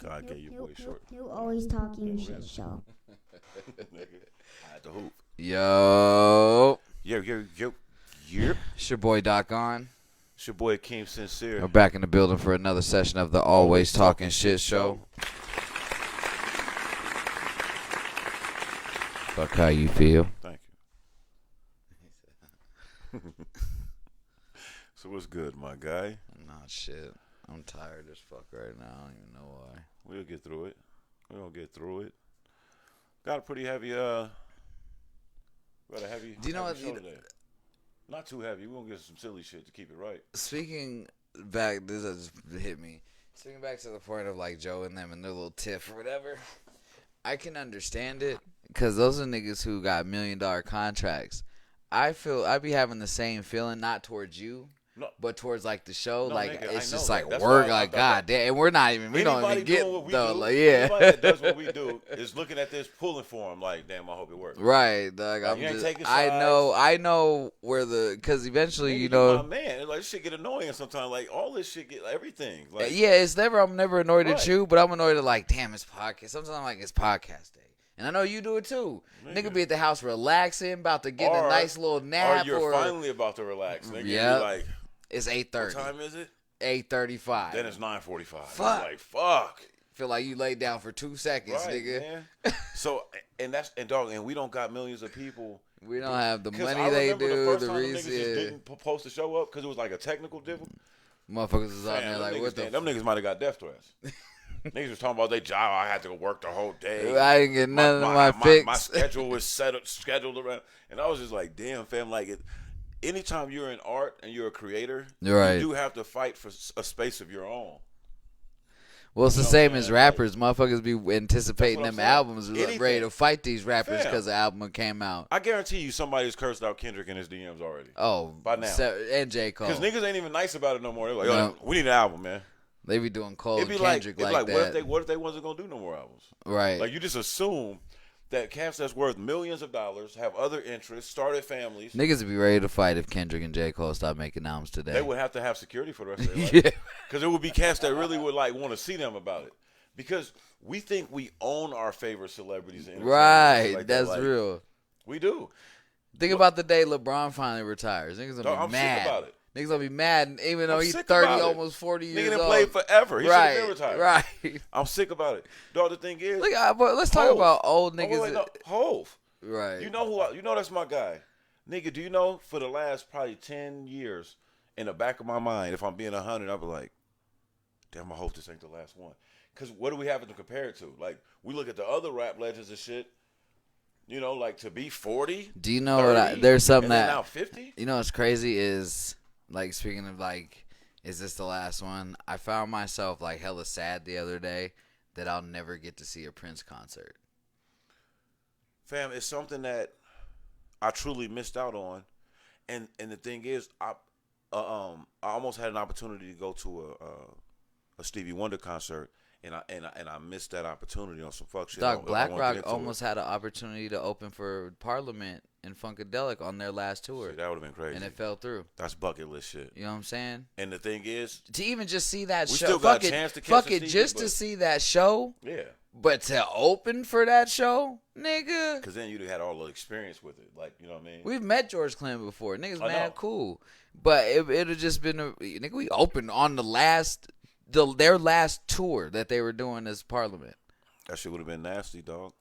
God gave your boy short. You always talking shit show. I had to hoop. Yo. Yep. It's your boy Doc on. It's your boy Keem Sincere. We're back in the building for another session of the Always Talkin Shit Show. Fuck how you feel. Thank you. So what's good, my guy? Nah, shit. I'm tired as fuck right now. I don't even know why. We'll get through it. We're gonna get through it. Got a pretty heavy got a heavy. Do you know what? Show today. Not too heavy. We're gonna get some silly shit to keep it right. Speaking back, this just hit me. Speaking back to the point of like Joe and them and their little tiff or whatever, I can understand it because those are niggas who got $1 million contracts. I feel I be having the same feeling, not towards you. No. But towards like the show, no, like nigga, it's just like work, like God damn, and we're not even, we don't even get though, like yeah. Anybody that does what we do is looking at this, pulling for him, like damn, I hope it works. Right, like I'm you ain't just, taking I know where because eventually man, you know, my man, like this shit get annoying sometimes. Like all this shit get everything. Like, yeah, I'm never annoyed at you, but I'm annoyed at like damn, it's podcast. Sometimes I'm like it's podcast day. And I know you do it too. Nigga be at the house relaxing, about to get a nice little nap. Or you're finally about to relax. Nigga, yeah. Like, it's 8:30. What time is it? 8:35. Then it's 9:45. Fuck. Like, fuck. Feel like you laid down for 2 seconds, right, nigga. Man. So, and dog, and we don't got millions of people. We don't have the money they do. The reason niggas just didn't post to show up because it was like a technical difficulty. Motherfuckers was out there like, what the? Them niggas might have got death threats. Niggas was talking about their job. I had to go work the whole day. I didn't get none of my fix. My schedule was scheduled around, and I was just like, damn, fam. Like, anytime you're in art and you're a creator, right. You do have to fight for a space of your own. Well, it's the same as rappers. Motherfuckers be anticipating them albums, ready to fight these rappers because the album came out. I guarantee you somebody's cursed out Kendrick in his DMs already. Oh, by now. And J. Cole. Because niggas ain't even nice about it no more. They're like, yo, we need an album, man. They be doing Cole and Kendrick like that. What if they wasn't gonna do no more albums? Right. Like you just assume that cats that's worth millions of dollars have other interests, started families. Niggas would be ready to fight if Kendrick and J. Cole stopped making albums today. They would have to have security for the rest of their life. Yeah. Because it would be cats that really would like want to see them about it. Because we think we own our favorite celebrities. And right. like that's like, real. We do. Think about the day LeBron finally retires. Niggas gonna be mad. Sick about it. Niggas gonna be mad, even though he's 30, almost 40 years old. Nigga done played forever. He should have been retired. Right. I'm sick about it. Dog, the thing is, let's talk about old niggas. Hove. Right. You know you know that's my guy. Nigga, do you know for the last probably 10 years, in the back of my mind, if I'm being 100, I'll be like, damn, I hope this ain't the last one. Because what do we have to compare it to? Like, we look at the other rap legends and shit. You know, like to be 40. Do you know 30, there's something that now 50? You know what's crazy is, like, speaking of like, is this the last one? I found myself like hella sad the other day that I'll never get to see a Prince concert. Fam, it's something that I truly missed out on, and the thing is, I almost had an opportunity to go to a Stevie Wonder concert. And I missed that opportunity on some fuck shit. Dog, Black Rock almost had an opportunity to open for Parliament and Funkadelic on their last tour. See, that would have been crazy. And it fell through. That's bucket list shit. You know what I'm saying? And the thing is, to even just see that show, still got a chance to catch to see that show. Yeah. But to open for that show, nigga. Because then you'd have had all the experience with it. Like, you know what I mean? We've met George Clinton before. Niggas mad cool. But it'd have just been, nigga, we opened on their last tour that they were doing as Parliament. That shit would have been nasty, dog.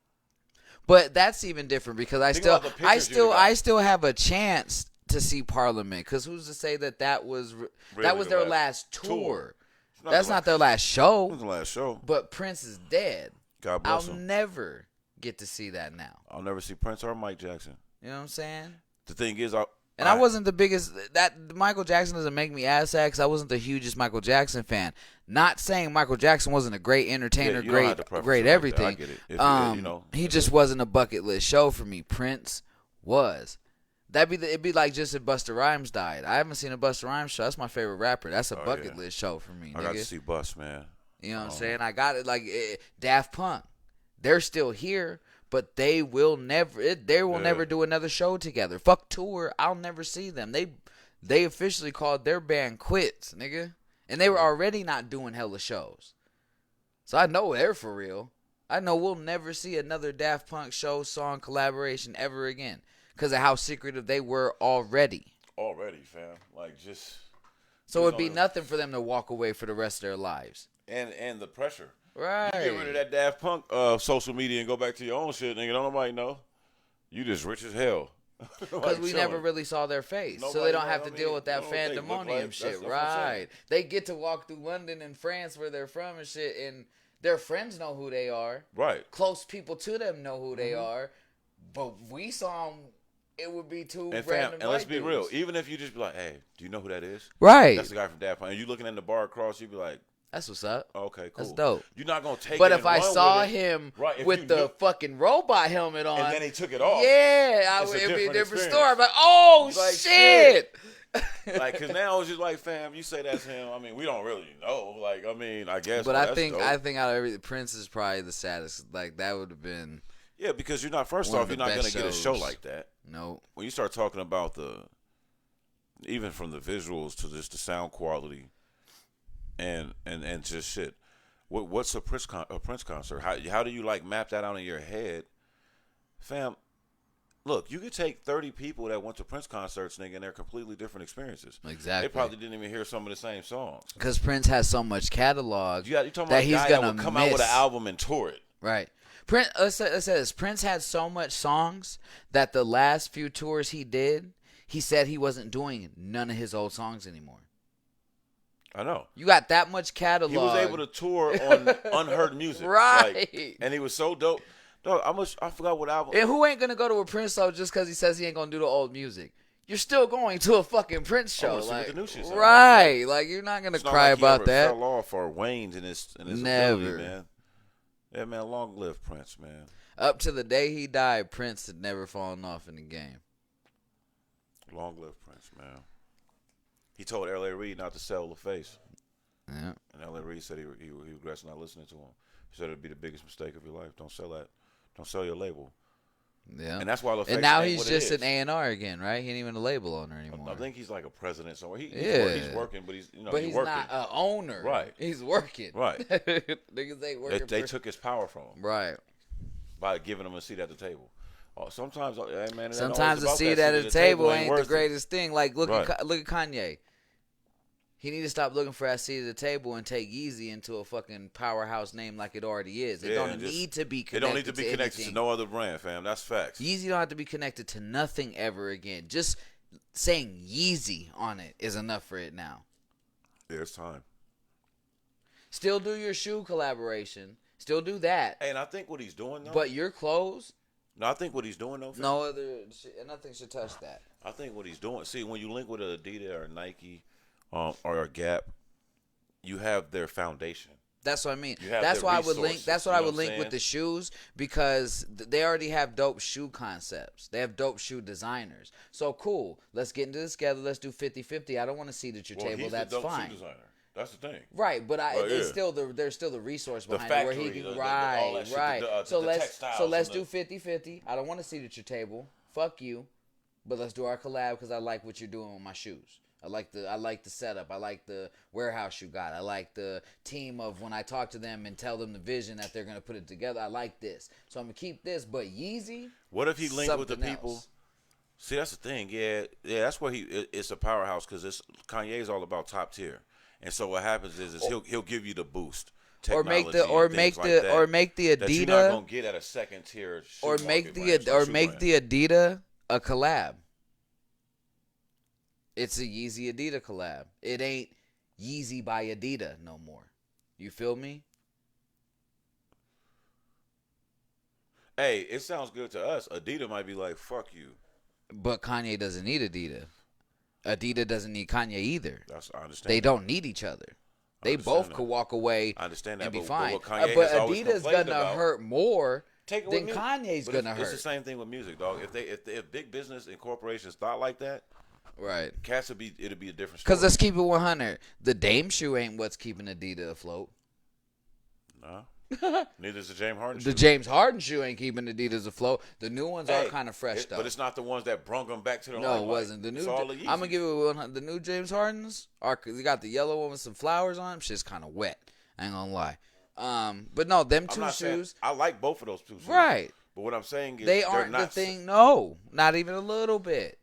But that's even different because I still have a chance to see Parliament. Because who's to say that was their last tour? That's not their last show. It was the last show. But Prince is dead. God bless him. I'll never get to see that now. I'll never see Prince or Mike Jackson. You know what I'm saying? The thing is, I wasn't the biggest. That Michael Jackson doesn't make me ass sad because I wasn't the hugest Michael Jackson fan. Not saying Michael Jackson wasn't a great entertainer, great everything. Like I get it. He just wasn't a bucket list show for me. Prince was. It'd be like just if Busta Rhymes died. I haven't seen a Busta Rhymes show. That's my favorite rapper. That's a bucket list show for me. I got to see Bust, man. You know what I'm saying? I got it. Like Daft Punk, they're still here. But they will never never do another show together. Fuck tour. I'll never see them. They officially called their band quits, nigga. And they were already not doing hella shows. So I know they're for real. I know we'll never see another Daft Punk show, song, collaboration ever again. Because of how secretive they were already. Already, fam. Like, just... So it'd be nothing for them to walk away for the rest of their lives. And the pressure. Right. You get rid of that Daft Punk social media and go back to your own shit, nigga. Don't nobody know. You just rich as hell. Because we never really saw their face. So they don't have to deal with that fandemonium shit. Right. They get to walk through London and France where they're from and shit, and their friends know who they are. Right. Close people to them know who they are. But we saw them, it would be two random and let's white be dudes. real. Even if you just be like, hey, do you know who that is? Right. That's the guy from Daft Punk. And you looking in the bar across, you be like, that's what's up. Okay, cool. That's dope. You're not going to take but it if I and run saw with it. him Right, with the fucking robot helmet on. And then he took it off. Yeah, It's it'd be a different experience. story. I'm like, oh, Like, shit. Like, because now it's just like, fam, you say that's him. I mean, we don't really know. Like, I mean, I guess. But well, I that's think dope. out of everything, Prince is probably the saddest. Like, that would have been. Yeah, because you're not, first one off, of you're the not going to best get a show shows. like that. No. When you start talking about even from the visuals to just the sound quality and just shit. What's a Prince concert? How do you like map that out in your head, fam? Look, you could take 30 people that went to Prince concerts, nigga, and they're completely different experiences. Exactly. They probably didn't even hear some of the same songs. Because Prince has so much catalog You're talking that about he's a guy gonna that would come out with miss. an album and tour it. Right. Prince. Let's say this. Prince had so much songs that the last few tours he did, he said he wasn't doing none of his old songs anymore. I know. You got that much catalog. He was able to tour on unheard music. Right. Like, and he was so dope. Dog, I forgot what album. And who ain't gonna go to a Prince show just because he says he ain't gonna do the old music? You're still going to a fucking Prince show, see what the new shit's on. right? Like you're not gonna It's not cry like he about ever that. Fell off or waned in his Never. ability, man. Yeah, man. Long live Prince, man. Up to the day he died, Prince had never fallen off in the game. Long live Prince, man. He told L.A. Reid not to sell the face. Yeah. And L.A. Reid said he regrets not listening to him. He said it'd be the biggest mistake of your life. Don't sell that. Don't sell your label. Yeah. And that's why LaFace And now ain't he's what it just is. an A&R again, right? He ain't even a label owner anymore. I think he's like a president somewhere. He's Yeah. working, but he's but he's he's working. not an owner. Right. He's working. Right. Niggas ain't working. They took his power from him Right. by giving him a seat at the table. Sometimes, hey, man, it ain't Sometimes always a about seat that at the table ain't the worth it. greatest thing. Like look Right. at Kanye. He need to stop looking for that seat at the table and take Yeezy into a fucking powerhouse name like it already is. It don't need to be connected. It don't need to be connected anything. to no other brand, fam. That's facts. Yeezy don't have to be connected to nothing ever again. Just saying Yeezy on it is enough for it now. Yeah, it's time. Still do your shoe collaboration. Still do that. Hey, and I think what he's doing though. But your clothes, No, I think what he's doing though. Fam, nothing should touch that. I think what he's doing. See, when you link with an Adidas or a Nike, or a Gap, you have their foundation. That's what I mean. You have That's their why I would link. resources, That's what you I know would what link I'm with saying? the shoes because they already have dope shoe concepts. They have dope shoe designers. So cool. Let's get into this together. Let's do 50-50. I don't want to seat at your Well, table. he's That's the dope fine. shoe designer. That's the thing. Right, but Right, it's yeah. still there's still the resource The behind it where he factory, can all right, that shit, right. the textiles So let's and do 50-50. I don't want to seat at your table. Fuck you. But let's do our collab because I like what you're doing with my shoes. I like the setup. I like the warehouse you got. I like the team of when I talk to them and tell them the vision that they're gonna put it together. I like this, so I'm gonna keep this. But Yeezy, What if he linked with the something people? else. See, that's the thing. Yeah, that's where it's a powerhouse because Kanye's all about top tier. And so what happens is he'll give you the boost. or make technology and things like that or make the that you're not Adidas gonna get at a second tier. or make the Adidas a collab. It's a Yeezy Adidas collab. It ain't Yeezy by Adidas no more. You feel me? Hey, it sounds good to us. Adidas might be like, fuck you. But Kanye doesn't need Adidas. Adidas doesn't need Kanye either. I understand. They don't need each other. They both could walk away I understand that, and be but fine. what Kanye But has always Adidas complained gonna about- hurt more Take it than with music. Kanye's But gonna it's the hurt. same thing with music, dog. If big business and corporations thought like that, Right. cats it'd be a different story. Because let's keep it 100. The Dame shoe ain't what's keeping Adidas afloat. Nah. Neither is the James Harden The shoe. James Harden shoe ain't keeping Adidas afloat. The new ones are Hey, kind of fresh though. But it's not the ones that brung them back to the No, limelight. it wasn't. The It's new. all the I'm gonna Yeezys. give it one. The new James Hardens are. They got the yellow one with some flowers on them. Shit's kind of wet. I ain't gonna lie. But no, them I'm two not saying, shoes. I like both of those two shoes. Right. But what I'm saying is They they're aren't not the thing. No, not even a little bit.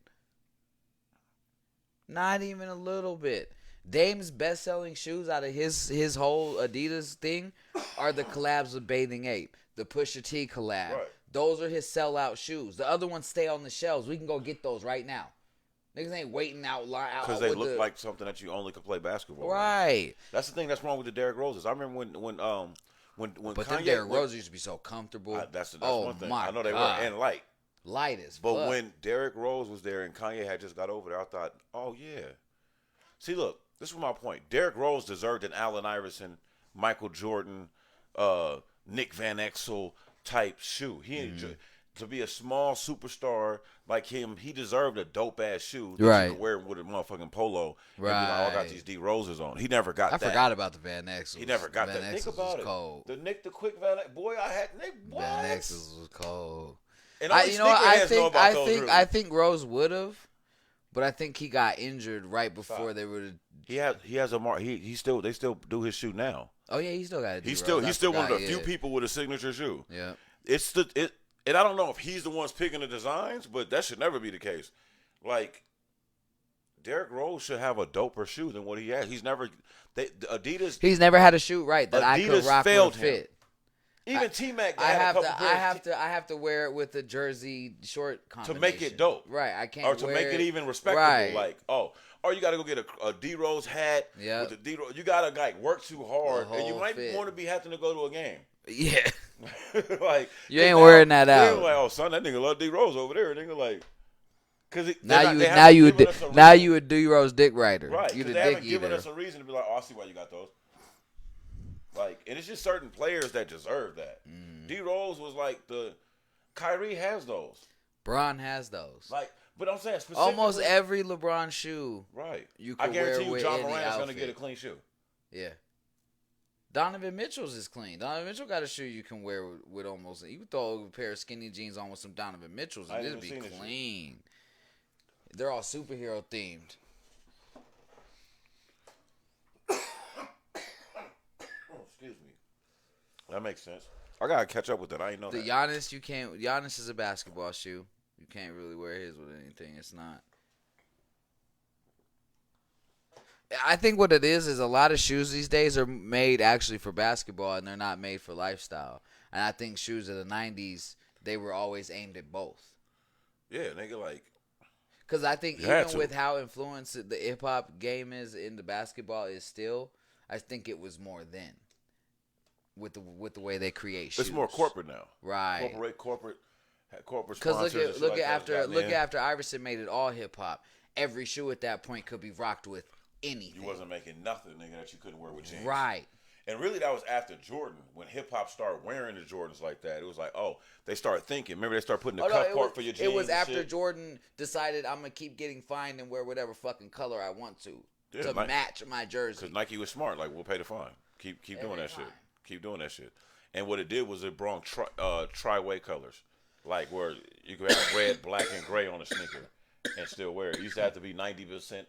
Not even a little bit. Dame's best-selling shoes out of his whole Adidas thing are the collabs with Bathing Ape, the Pusha T collab. Right. Those are his sellout shoes. The other ones stay on the shelves. We can go get those right now. Niggas ain't waiting out because they look like something that you only could play basketball. Right. With. That's the thing that's wrong with the Derrick Roses. I remember when But Kanye, them Derrick Roses used to be so comfortable. that's oh one thing. my I know they God. were and light. Light as But fuck. when Derrick Rose was there and Kanye had just got over there, I thought, oh yeah. See, look, this was my point. Derrick Rose deserved an Allen Iverson, Michael Jordan, Nick Van Exel type shoe. To be a small superstar like him, he deserved a dope ass shoe that Right. you could wear with a motherfucking polo. And be Right. like, oh, I got these D Roses on. He never got that. I forgot about the Van Exels. He never got Van that. Think Exels about was it. cold. The quick Van Exel. Boy, I had what? Van Exels was cold. And only You know what? sneakerheads know about those really. I think Rose would have, but I think he got injured right before they were. He has a mark. They still do his shoe now. Oh yeah, he still got it. He's still one of the few people with a signature shoe. Yeah. And I don't know if he's the ones picking the designs, but that should never be the case. Like Derrick Rose should have a doper shoe than what he has. Adidas. He's never had a shoe right that I could Adidas rock failed with a fit. Even T-Mac. I have to wear it with a jersey short combination to make it dope. Right, I can't. Or to make it even respectable. Right. Like, or you got to go get a D Rose hat. Yeah. With the D Rose, you got to like work too hard, The and you whole might fit. want to be having to go to a game. Yeah. Like You ain't wearing that out. Like, oh son, that nigga love D Rose over there. Nigga like, because now you a D Rose dick rider. Right. You the they dick haven't given eater. us a reason to be like, oh, I see why you got those. Like, and it's just certain players that deserve that. D Rose was like Kyrie has those. Bron has those. Like, but I'm saying specifically, Almost every LeBron shoe. Right. You I can guarantee wear you, with John any Moran's gonna outfit. get a clean shoe. Yeah. Donovan Mitchell's is clean. Donovan Mitchell got a shoe you can wear with almost. You can throw a pair of skinny jeans on with some Donovan Mitchell's and it'll be clean. They're all superhero themed. Excuse me. That makes sense. I gotta catch up with that. I ain't know The that. Giannis, you can't. Giannis is a basketball shoe. You can't really wear his with anything. It's not. I think what it is a lot of shoes these days are made actually for basketball and they're not made for lifestyle. And I think shoes of the 90s, they were always aimed at both. Yeah, nigga, like. Because I think You had even to. with how influenced the hip hop game is in the basketball is still, I think it was more then. With the way they create shoes. It's more corporate now. Right. Corporate Because sponsors. look after Iverson made it all hip hop. Every shoe at that point could be rocked with anything. You wasn't making nothing, nigga, that you couldn't wear with jeans. Right. And really, that was after Jordan. When hip hop started wearing the Jordans like that, it was like, oh, they started thinking. Remember, they started putting the cuff part for your jeans. It was and after shit? Jordan decided I'm gonna keep getting fined and wear whatever fucking color I want to match my jersey. Because Nike was smart. Like, we'll pay the fine. Keep doing that shit. Keep doing that shit. And what it did was it brought tri-way colors, like where you could have red, black, and gray on a sneaker and still wear it. It used to have to be 90%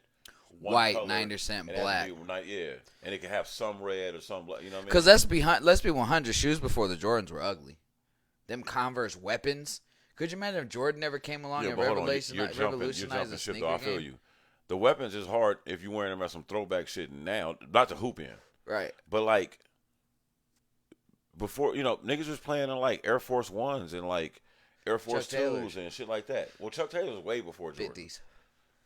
white, color, 90% black. Yeah, and it could have some red or some black. You know what I mean? Because let's be 100. Shoes before the Jordans were ugly. Them Converse weapons. Could you imagine if Jordan never came along and but hold on. revolutionized You're the jumping shit, sneaker though. I feel game? you. The weapons is hard if you're wearing them as some throwback shit now, not to hoop in. Right. But like before, niggas was playing in like Air Force Ones and like Air Force Twos and shit like that. Well, Chuck Taylor was way before Jordan. 50s.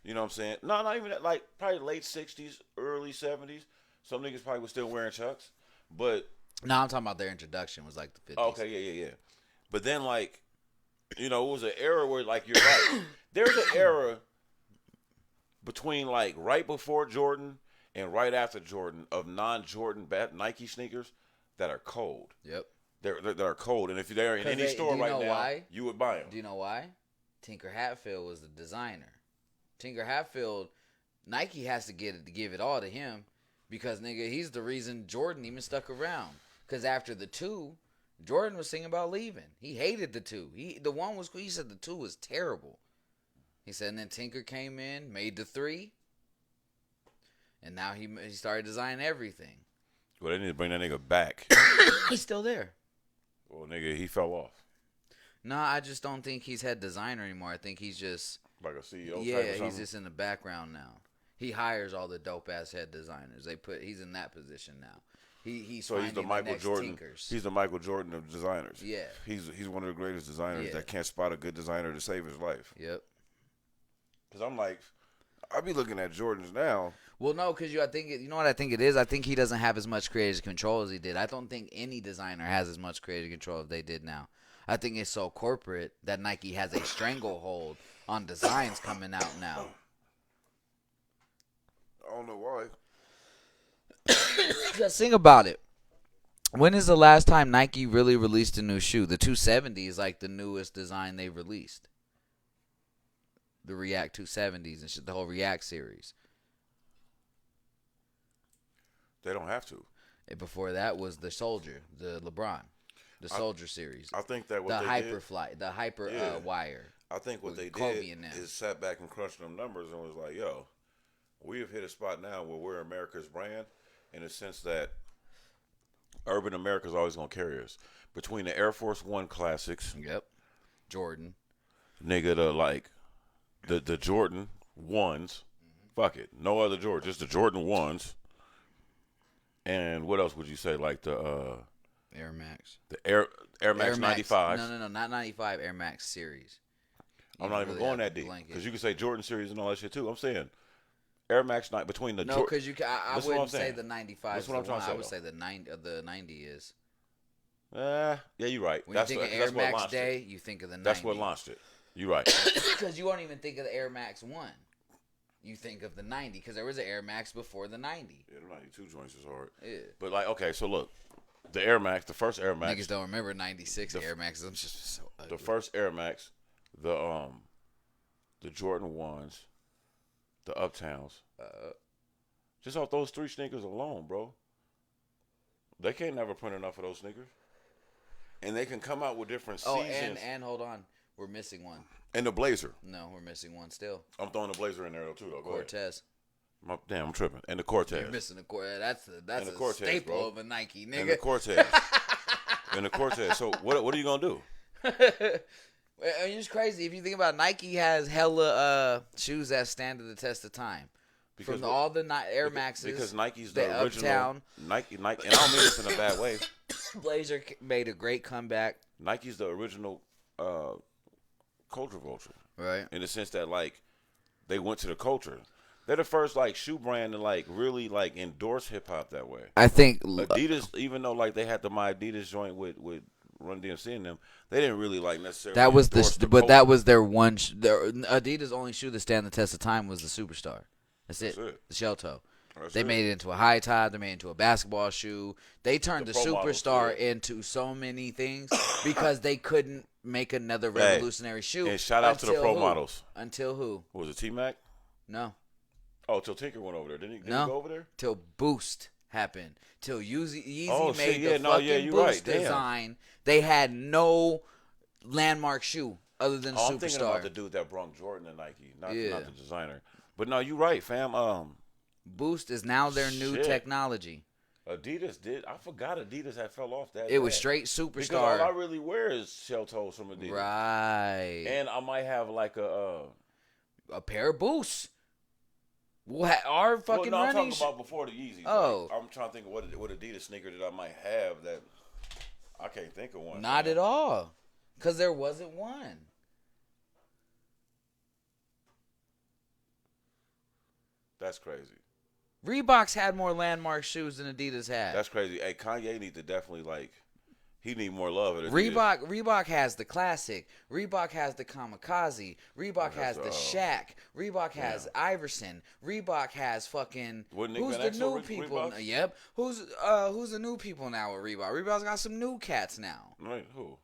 You know what I'm saying? No, not even that. Like probably late 60s, early 70s. Some niggas probably was still wearing Chucks, but No, I'm talking about their introduction was like the 50s. okay, yeah. But then like, it was an era where like you're right. There's an era between like right before Jordan and right after Jordan of non-Jordan Nike sneakers that are cold. Yep. They're cold, and if they're in any store right now, why? you would buy them. Do you know why? Tinker Hatfield was the designer. Tinker Hatfield, Nike has to give it all to him because nigga, he's the reason Jordan even stuck around. Because after the 2, Jordan was thinking about leaving. He hated the 2. The 1 was cool. He said the 2 was terrible. He said, and then Tinker came in, made the 3, and now he started designing everything. Well, they need to bring that nigga back. He's still there. Well, nigga, he fell off. No, I just don't think he's head designer anymore. I think he's just Like a CEO yeah, type or something? he's just in the background now. He hires all the dope ass head designers. He's in that position now. He's the Michael Jordan. Tinkers. He's the Michael Jordan of designers. Yeah. He's one of the greatest designers that can't spot a good designer to save his life. Yep. Because I'm like, I be looking at Jordans now. Well, no, because you know what I think it is? I think he doesn't have as much creative control as he did. I don't think any designer has as much creative control as they did now. I think it's so corporate that Nike has a stranglehold on designs coming out now. I don't know why. Just think about it. When is the last time Nike really released a new shoe? The 270 is like the newest design they released. The React 270s and shit, the whole React series. They don't have to. And before that was the Soldier, the LeBron, the Soldier series. I think that what the they Hyperfly, did, the Hyper Wire. I think what they Kobe did and them. is sat back and crunched them numbers and was like, yo, we have hit a spot now where we're America's brand in the sense that urban America is always going to carry us. Between the Air Force One classics. Yep. Jordan. Nigga, the Jordan 1s. Fuck it. No other Jordan. Just the Jordan 1s. And what else would you say? Like the Air Max. The Air Max 95. No, not 95. Air Max series. I'm not even going that deep because you can say Jordan series and all that shit too. I'm saying Air Max between the no, because I wouldn't say the 95. That's what I'm trying to say. I would say the 90 is. Yeah, you're right. When you think of Air Max Day, you think of the 90. That's what launched it. You're right. Because you won't even think of the Air Max 1. You think of the 90 because there was an Air Max before the 90. Yeah, the 92 joints is hard. Yeah. But like, okay, so look, the Air Max, the first Air Max. Niggas don't remember 96 Air Maxes. I'm just so ugly. The first Air Max, the Jordan 1s, the Uptowns. Just off those 3 sneakers alone, bro. They can't never print enough of those sneakers. And they can come out with different seasons. And hold on. We're missing one. And the Blazer. No, we're missing one still. I'm throwing the Blazer in there, too, though. Go Cortez. Ahead. Damn, I'm tripping. And the Cortez. You're missing the Cortez. That's a Cortez, staple bro. of a Nike, nigga. And the Cortez. And the Cortez. So what are you going to do? It's crazy. If you think about it, Nike has hella shoes that stand to the test of time. Because from all the Air Maxes. Because Nike's the original. Uptown. Nike, and I don't mean this in a bad way. Blazer made a great comeback. Nike's the original culture vulture. Right. In the sense that, like, they went to the culture. They're the first, like, shoe brand to, like, really, like, endorse hip-hop that way. I think Adidas, even though, like, they had the My Adidas joint with Run DMC in them, they didn't really, like, necessarily that was culture. that was their one. Their Adidas' only shoe that stand the test of time was the Superstar. That's it. The shell toe. They made it into a high top. They made it into a basketball shoe. They turned the Superstar into so many things because they couldn't make another revolutionary shoe. And shout out to the pro models. Until who? What was it, T-Mac? No. Oh, till Tinker went over there. Didn't he no. go over there? Till Boost happened. Till Yeezy made the fucking Boost design. They had no landmark shoe other than Superstar. I'm thinking about the dude that brought Jordan to Nike, not the designer. But no, you're right, fam. Boost is now their new technology. Adidas did. I forgot Adidas had fell off that. It was straight Superstar. Because all I really wear is shell toes from Adidas. Right. And I might have like a pair of Boosts. Our fucking I'm running. talking about before the Yeezys. Oh. Like, I'm trying to think of what Adidas sneaker that I might have that I can't think of one. Not at all. Because there wasn't one. That's crazy. Reebok's had more landmark shoes than Adidas had. That's crazy. Hey, Kanye need to definitely he need more love. Reebok has the classic. Reebok has the kamikaze. Reebok has the Shaq. Reebok has Iverson. Reebok has fucking. Who's the new people? Reeboks? Yep. Who's the new people now with Reebok? Reebok's got some new cats now. Right? Who?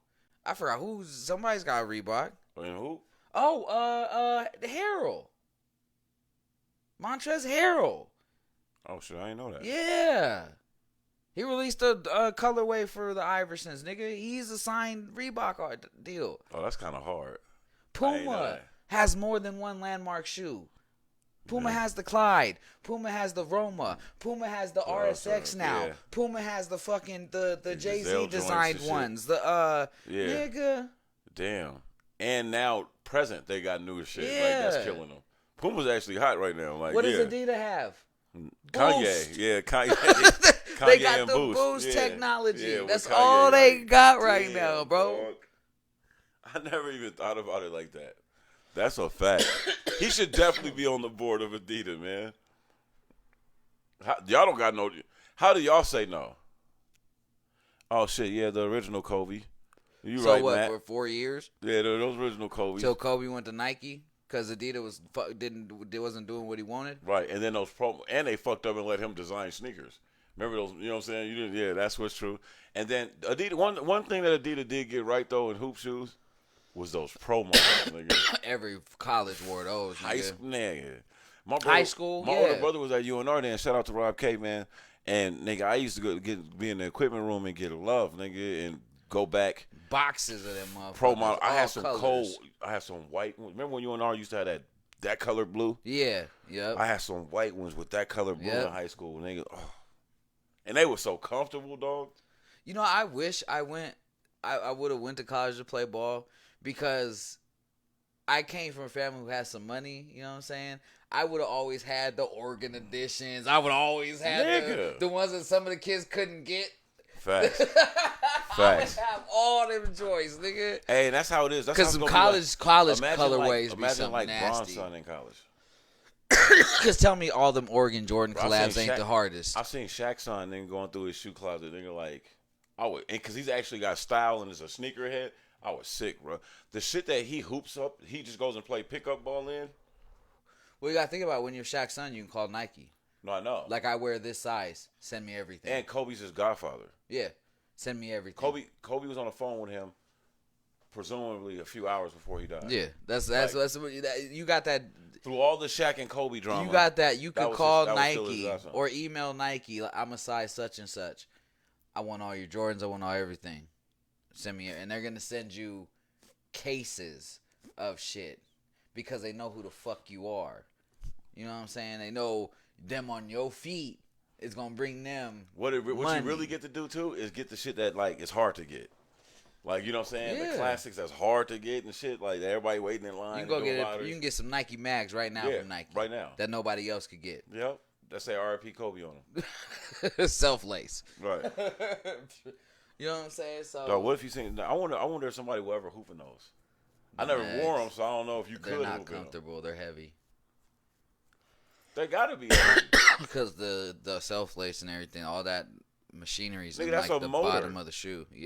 I forgot who's. Somebody's got Reebok. And who? Oh, Harrell. Montrezl Harrell. Oh shit, I didn't know that. Yeah. He released a colorway for the Iversons, nigga. He's a signed Reebok deal. Oh, that's kind of hard. Puma has more than one landmark shoe. Puma has the Clyde. Puma has the Roma. Puma has the RSX now. Yeah. Puma has the fucking the Jay-Z designed joints and ones. The yeah. nigga. Damn. And now present they got newer shit. Yeah. Like that's killing them. Puma's actually hot right now. Like What does Adidas have? Kanye. Boost. Yeah, Kanye. They got and the Boost Yeah. technology. Yeah, That's Kanye, all they like, got right damn, now, bro. dog. I never even thought about it like that. That's a fact. He should definitely be on the board of Adidas, man. Y'all don't got no. How do y'all say no? Oh shit! Yeah, the original Kobe. You So right, what, Matt? for 4 years? Yeah, those original Kobe. Till Kobe went to Nike because Adidas wasn't doing what he wanted. Right, and then and they fucked up and let him design sneakers. Remember those? You know what I'm saying? You didn't. Yeah, that's what's true. And then Adidas. One thing that Adidas did get right though in hoop shoes was those pro models, nigga. Every college wore those. High Nigga. school, nigga. My brother, High school, My yeah. older brother was at UNR then. Shout out to Rob K, man. And nigga, I used to be in the equipment room and get a love, nigga, and go back. Boxes of them motherfuckers. Pro model. I all had some colors. I had some white ones. Remember when UNR used to have that color blue? Yeah, yep. I had some white ones with that color blue Yep. in high school, nigga. Oh. And they were so comfortable, dog. You know, I wish I would have went to college to play ball because I came from a family who had some money. You know what I'm saying? I would have always had the Oregon editions. I would always have the ones that some of the kids couldn't get. Facts. I would have all them joints, nigga. Hey, that's how it is. That's Because how college colorways be imagine something like nasty. Bronson in college. Because tell me all them Oregon Jordan Bro, collabs ain't the hardest. I've seen Shaq's son then going through his shoe closet. Nigga, like, because he's actually got style and is a sneakerhead. I was sick, bro. The shit that he hoops up, he just goes and play pickup ball in. Well, you got to think about when you're Shaq's son, you can call Nike. No, I know. Like, I wear this size. Send me everything. And Kobe's his godfather. Yeah. Send me everything. Kobe was on the phone with him, presumably a few hours before he died. Yeah. That's you got that. Through all the Shaq and Kobe drama. You got that. You could call Nike godson. or email Nike. Like, I'm a size such and such. I want all your Jordans. I want all everything. Send me, and they're gonna send you cases of shit because they know who the fuck you are. You know what I'm saying? They know them on your feet is gonna bring them. What you money. really get to do too is get the shit that like is hard to get. Like, you know what I'm saying? Yeah. The classics that's hard to get and shit. Like, everybody waiting in line. You can go get it. You can get some Nike mags right now from Nike. Right now. That nobody else could get. Yep. That say RIP Kobe on them. Self-lace. Right. You know what I'm saying? So Dog, what if you seen? I wonder if somebody will ever hoop in those. I never wore them, so I don't know if you they're could not hoop in them. comfortable. They're heavy. They gotta be. Because the self-lace and everything, all that machinery is Nigga, in that's like a the motor. bottom of the shoe. Yeah.